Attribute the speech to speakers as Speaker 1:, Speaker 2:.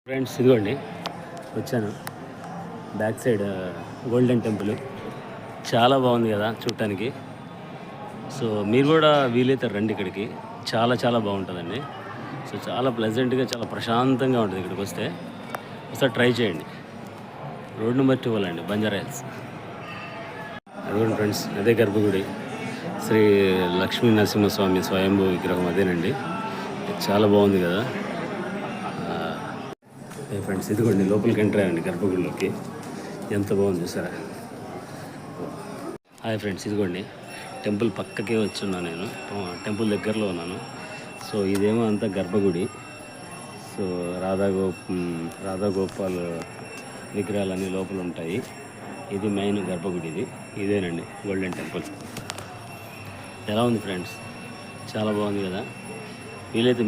Speaker 1: Friends ఇదిగోండి వచ్చాను back side golden temple చాలా బాగుంది కదా చూడటానికి. సో మీరు కూడా వీలైతే రండి ఇక్కడికి, చాలా చాలా బాగుంటుందండి. సో చాలా ప్లెజెంట్గా చాలా ప్రశాంతంగా ఉంటుంది ఇక్కడికి వస్తే. ఒకసారి ట్రై చేయండి. రోడ్ నెంబర్ 12 అండి, బంజారా హిల్స్. అదిగోండి ఫ్రెండ్స్, అదే గర్భగుడి, శ్రీ లక్ష్మీ నరసింహస్వామి స్వయంభూ విగ్రహం అదేనండి. చాలా బాగుంది కదా ఫ్రెండ్స్. ఇదిగోండి లోపలికి ఎంటర్ అయ్యండి గర్భగుడిలోకి, ఎంత బాగుంది చూసారా. హాయ్ ఫ్రెండ్స్, ఇదిగోండి టెంపుల్ పక్కకే వచ్చున్నాను నేను, టెంపుల్ దగ్గరలో ఉన్నాను. సో ఇదేమో అంతా గర్భగుడి. సో రాధాగోపాల్ విగ్రహాలన్నీ లోపల ఉంటాయి. ఇది మెయిన్ గర్భగుడి, ఇదేనండి గోల్డెన్ టెంపుల్. ఎలా ఉంది ఫ్రెండ్స్, చాలా బాగుంది కదా. వీలైతే